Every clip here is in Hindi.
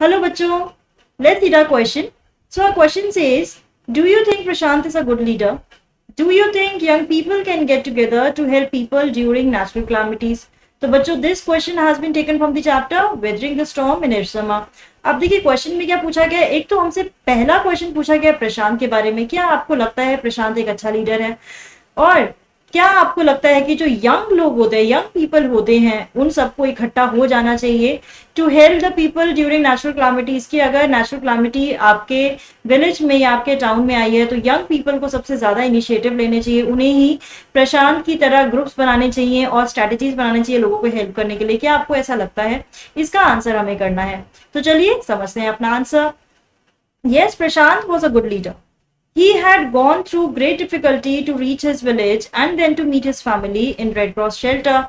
Hello, bachcho. Let's read our question. So our question says, do you think Prashant is a good leader? Do you think young people can get together to help people during natural calamities? तो बच्चों, this question has been taken from the chapter Weathering the Storm in Irsama. अब देखिए क्वेश्चन में क्या पूछा गया है। एक तो हमसे पहला क्वेश्चन पूछा गया प्रशांत के बारे में, क्या आपको लगता है प्रशांत एक अच्छा लीडर है, और क्या आपको लगता है कि जो यंग लोग होते हैं, यंग पीपल होते हैं, उन सबको इकट्ठा हो जाना चाहिए to help the people during natural calamities की। अगर नेचुरल क्लामिटी आपके विलेज में या आपके टाउन में आई है तो यंग पीपल को सबसे ज्यादा इनिशिएटिव लेने चाहिए, उन्हें ही प्रशांत की तरह ग्रुप्स बनाने चाहिए और स्ट्रेटेजीज बनाने चाहिए लोगों को हेल्प करने के लिए। क्या आपको ऐसा लगता है? इसका आंसर हमें करना है। तो चलिए समझते हैं अपना answer. Yes, Prashant was a good leader. He had gone through great difficulty to reach his village and then to meet his family in Red Cross shelter.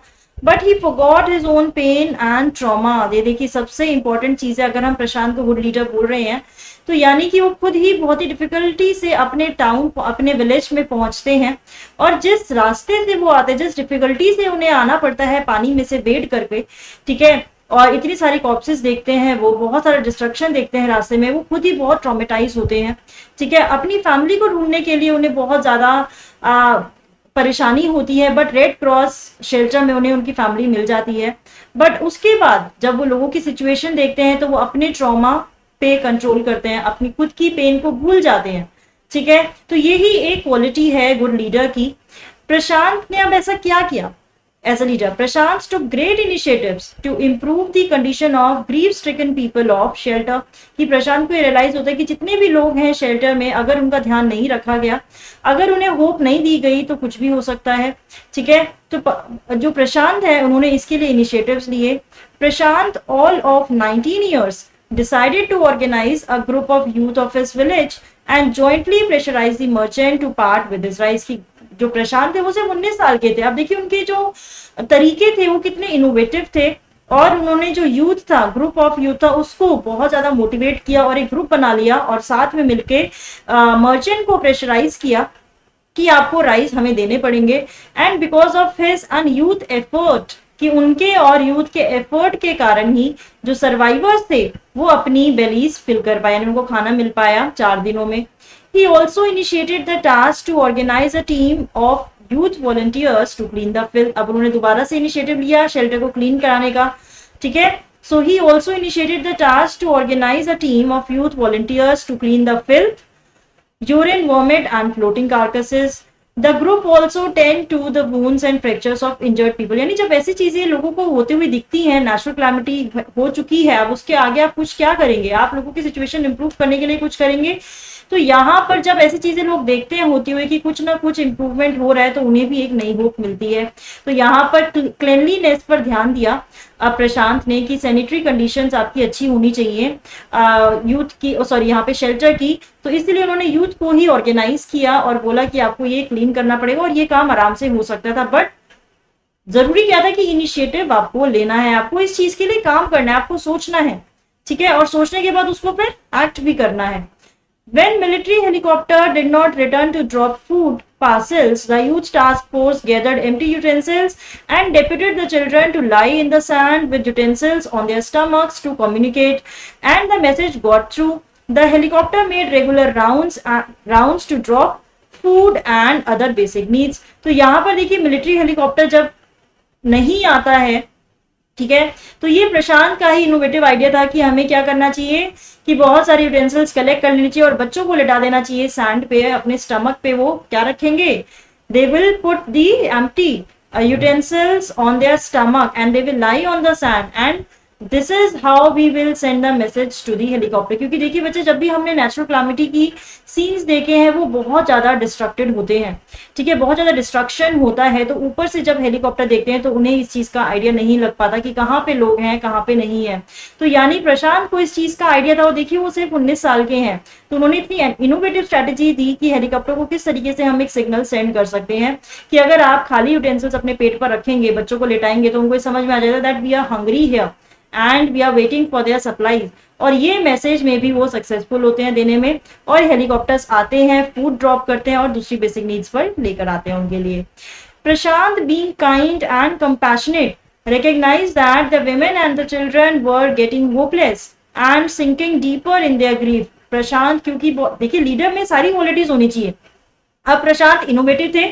But he forgot his own pain and trauma. ये देखिए सबसे इंपॉर्टेंट चीज है, अगर हम प्रशांत को गुड लीडर बोल रहे हैं तो यानी कि वो खुद ही बहुत ही डिफिकल्टी से अपने टाउन, अपने विलेज में पहुंचते हैं, और जिस रास्ते से वो आते हैं, जिस डिफिकल्टी से उन्हें आना पड़ता है पानी में से वेड करके, ठीक है, और इतनी सारी कॉप्सेस देखते हैं, वो बहुत सारा डिस्ट्रक्शन देखते हैं रास्ते में, वो खुद ही बहुत ट्रॉमेटाइज होते हैं, ठीक है। अपनी फैमिली को ढूंढने के लिए उन्हें बहुत ज्यादा परेशानी होती है, बट रेड क्रॉस शेल्टर में उन्हें उनकी फैमिली मिल जाती है। बट उसके बाद जब वो लोगों की सिचुएशन देखते हैं तो वो अपने ट्रॉमा पे कंट्रोल करते हैं, अपनी खुद की पेन को भूल जाते हैं, ठीक है। तो यही एक क्वालिटी है गुड लीडर की। प्रशांत ने अब ऐसा क्या किया? As a leader, Prashant took great initiatives to improve the condition of grief-stricken people of shelter. कि प्रशांत को ये रियलाइज होता है कि जितने भी लोग हैं शेल्टर में, अगर उनका ध्यान नहीं रखा गया, अगर उन्हें होप नहीं दी गई तो कुछ भी हो सकता है, ठीक है। तो जो प्रशांत है उन्होंने इसके लिए इनिशिएटिव्स लिए। प्रशांत all of 19 years decided to organize a group of youth of his village and jointly pressurize the merchant to part with his rice. की जो प्रशांत थे वो सिर्फ 19 साल के थे। अब देखिए उनके जो तरीके थे वो कितने इनोवेटिव थे, और उन्होंने जो यूथ था, ग्रुप ऑफ यूथ था, उसको बहुत ज्यादा मोटिवेट किया और एक ग्रुप बना लिया और साथ में मिलके मर्चेंट को प्रेशराइज किया कि आपको राइस हमें देने पड़ेंगे। And because of his and youth effort, कि उनके और यूथ के एफर्ट के कारण ही जो सर्वाइवर्स थे वो अपनी बेलीज फिल कर पाए, उनको खाना मिल पाया 4 दिनों में। He also initiated the task to organize a team of youth volunteers to clean the filth. अब उन्होंने दोबारा से इनिशिएटिव लिया शेल्टर को क्लीन कराने का, ठीक है। So he also initiated the task to organize a team of youth volunteers to clean the filth, urine, vomit and floating carcasses. The group also tend to the wounds and fractures of injured people. यानी जब ऐसी चीजें लोगों को होते हुए दिखती हैं, नेचुरल क्लैमिटी हो चुकी है, अब उसके आगे आप कुछ क्या करेंगे? आप लोगों की सिचुएशन इंप्रूव करने के लिए कुछ करेंगे? तो यहाँ पर जब ऐसी चीजें लोग देखते हैं होती हुई कि कुछ ना कुछ इंप्रूवमेंट हो रहा है तो उन्हें भी एक नई होप मिलती है। तो यहाँ पर क्लेनलीनेस पर ध्यान दिया प्रशांत ने कि सैनिटरी कंडीशंस आपकी अच्छी होनी चाहिए यूथ की, सॉरी यहाँ पे शेल्टर की। तो इसलिए उन्होंने यूथ को ही ऑर्गेनाइज किया और बोला कि आपको ये क्लीन करना पड़ेगा, और ये काम आराम से हो सकता था। बट जरूरी क्या था कि इनिशिएटिव आपको लेना है, आपको इस चीज के लिए काम करना है, आपको सोचना है, ठीक है, और सोचने के बाद उसको फिर एक्ट भी करना है। When military helicopter did not return to drop food parcels, the youth task force gathered empty utensils and deputed the children to lie in the sand with utensils on their stomachs to communicate, and the message got through. The helicopter made regular rounds to drop food and other basic needs. तो यहाँ पर देखिए मिलिट्री हेलीकॉप्टर जब नहीं आता है, ठीक है, तो ये प्रशांत का ही इनोवेटिव आइडिया था कि हमें क्या करना चाहिए कि बहुत सारे यूटेंसिल्स कलेक्ट कर लेनी चाहिए और बच्चों को लिटा देना चाहिए सैंड पे, अपने स्टमक पे वो क्या रखेंगे, they will put the empty utensils on their stomach and they will lie on the sand and this is how we will send the message to the helicopter. क्योंकि देखिए बच्चे, जब भी हमने नेचुरल क्लामिटी की सीन्स देखे हैं वो बहुत ज्यादा डिस्ट्रक्टेड होते हैं, ठीक है, बहुत ज्यादा डिस्ट्रक्शन होता है। तो ऊपर से जब हेलीकॉप्टर देखते हैं तो उन्हें इस चीज का आइडिया नहीं लग पाता कि कहाँ पे लोग हैं, कहाँ पे नहीं है। तो यानी प्रशांत को इस चीज का आइडिया था, वो देखिए वो सिर्फ 19 साल के हैं, तो उन्होंने इतनी इनोवेटिव स्ट्रेटेजी दी कि हेलीकॉप्टर को किस तरीके से हम एक सिग्नल सेंड कर सकते हैं कि अगर आप खाली यूटेंसिल्स अपने पेट पर रखेंगे, बच्चों को लेटाएंगे, तो उनको समझ में आ जाएगा that we are hungry here and we are waiting for their supplies. और ये मैसेज में भी वो सक्सेसफुल होते हैं देने में, और हेलीकॉप्टर्स आते हैं, फूड ड्रॉप करते हैं और दूसरी बेसिक नीड्स पर लेकर आते हैं उनके लिए। Prashant being kind and compassionate recognized that the women and the children were getting hopeless and sinking deeper in their grief. Prashant, क्योंकि देखिए लीडर में सारी क्वालिटीज होनी चाहिए। अब प्रशांत इनोवेटिव थे,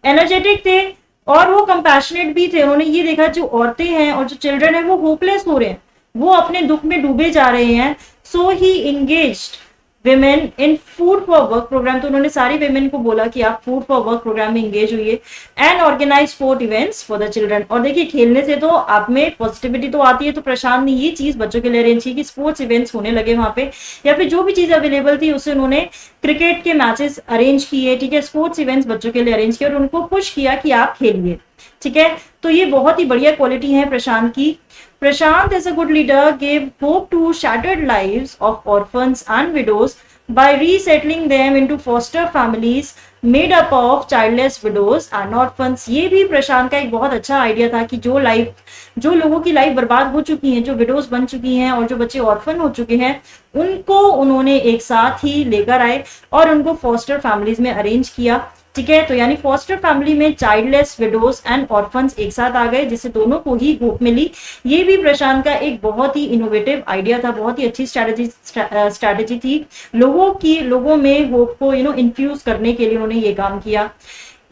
एनर्जेटिक थे, और वो कंपैशनेट भी थे। उन्होंने ये देखा जो औरतें हैं और जो चिल्ड्रन है वो होपलेस हो रहे हैं, वो अपने दुख में डूबे जा रहे हैं। So he engaged women in food for work programme. तो उन्होंने सारी विमेन को बोला कि आप फूड फॉर वर्क प्रोग्राम में इंगेज हुई, and organise sport events for the children. और देखिए खेलने से तो आप में पॉजिटिविटी तो आती है, तो प्रशांत ने ये चीज बच्चों के लिए अरेंज की कि स्पोर्ट्स इवेंट्स होने लगे वहां पे, या फिर जो भी चीज अवेलेबल थी उससे उन्होंने क्रिकेट के मैचेस अरेंज किए, ठीक है, स्पोर्ट्स इवेंट्स बच्चों के लिए अरेंज किए और उनको पुश किया कि आप खेलिए, ठीक है। तो ये बहुत ही बढ़िया क्वालिटी है प्रशांत की। Prashant as a good leader gave hope to shattered lives of orphans and widows by resettling them into foster families made up of childless widows and orphans। ये भी प्रशांत का एक बहुत अच्छा आइडिया था कि जो लोगों की लाइफ बर्बाद हो चुकी है, जो विडोज बन चुकी हैं और जो बच्चे ऑर्फन हो चुके हैं, उनको उन्होंने एक साथ ही लेकर आए और उनको फॉस्टर फैमिलीज में अरेंज किया, ठीक है। तो यानी फॉस्टर फैमिली में चाइल्डलेस विडोज एंड ऑर्फन्स एक साथ आ गए, जिससे दोनों को ही होप मिली। ये भी प्रशांत का एक बहुत ही इनोवेटिव आइडिया था, बहुत ही अच्छी स्ट्रैटेजी थी लोगों में होप को इन्फ्यूज करने के लिए उन्होंने ये काम किया।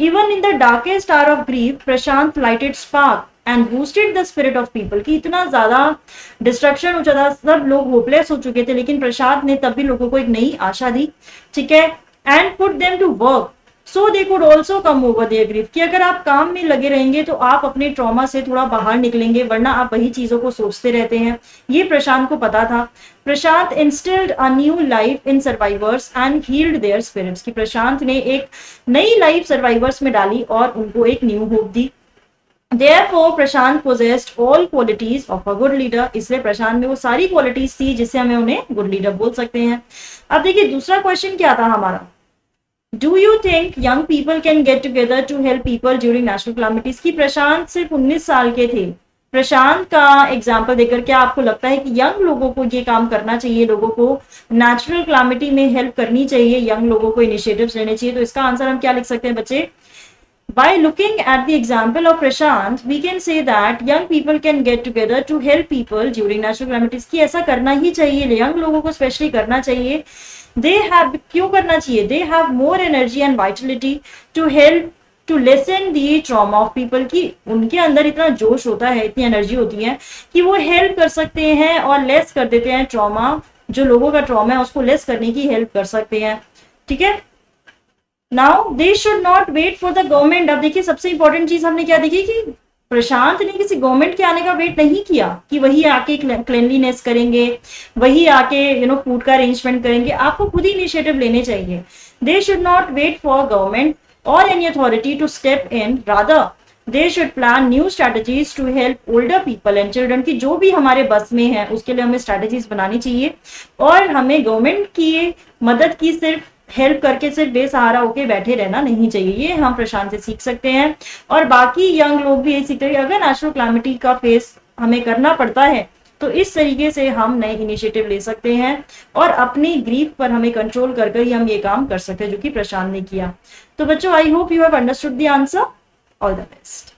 Even in the darkest hour of grief Prashant lighted spark and boosted the spirit of people. की इतना ज्यादा डिस्ट्रक्शन हो चुका था, सब लोग होपलेस हो चुके थे, लेकिन प्रशांत ने तब भी लोगों को एक नई आशा दी, ठीक है। And put them to work so they could also come over their grief. कि अगर आप काम में लगे रहेंगे तो आप अपने ट्रॉमा से थोड़ा बाहर निकलेंगे, वरना आप वही चीजों को सोचते रहते हैं। ये प्रशांत को पता था। Prashant instilled a new life in survivors and healed their spirits. कि प्रशांत ने एक नई लाइफ सर्वाइवर्स में डाली और उनको एक new hope the. Therefore, Prashant possessed all qualities of a good leader। इसलिए प्रशांत में वो सारी क्वालिटीज थी जिससे हमें उन्हें गुड लीडर बोल सकते हैं। अब देखिए दूसरा क्वेश्चन क्या था हमारा, Do you think young people can get together to help people during natural calamities? की प्रशांत सिर्फ 19 साल के थे। प्रशांत का एग्जाम्पल देकर क्या आपको लगता है कि यंग लोगों को ये काम करना चाहिए, लोगों को नेचुरल क्लामिटी में हेल्प करनी चाहिए, यंग लोगों को इनिशिएटिव्स लेने चाहिए? तो इसका आंसर हम क्या लिख सकते हैं बच्चे? By looking at the example of Prashant, we can say that young people can get together to help people during natural calamities। कि ऐसा करना ही चाहिए, यंग लोगों को स्पेशली करना चाहिए। क्यों करना चाहिए? They have more energy and vitality to help to lessen the trauma of people। की उनके अंदर इतना जोश होता है, इतनी एनर्जी होती है कि वो हेल्प कर सकते हैं और लेस कर देते हैं ट्रॉमा, जो लोगों का ट्रॉमा है उसको लेस करने की हेल्प कर सकते हैं, ठीक है। Now they should not wait for the government. अब देखिए सबसे इंपॉर्टेंट चीज हमने क्या देखी कि प्रशांत ने किसी गवर्नमेंट के आने का वेट नहीं किया कि वही आके क्लेनलीनेस करेंगे, वही आके फूड का अरेंजमेंट करेंगे। आपको खुद ही इनिशिएटिव लेने चाहिए। They should not wait for government और any authority to step in, rather they should plan new strategies to help older people and children. की जो भी हमारे बस में है उसके लिए हमें स्ट्रेटेजीज बनानी चाहिए, और हमें गवर्नमेंट की मदद की सिर्फ हेल्प करके सिर्फ बेसहारा होके बैठे रहना नहीं चाहिए। ये हम प्रशांत से सीख सकते हैं, और बाकी यंग लोग भी ये सीखते हैं। अगर नेचुरल क्लामिटी का फेस हमें करना पड़ता है तो इस तरीके से हम नए इनिशिएटिव ले सकते हैं, और अपनी ग्रीफ पर हमें कंट्रोल कर ही हम ये काम कर सकते हैं, जो कि प्रशांत ने किया। तो बच्चों, I hope you have understood the answer. All the best.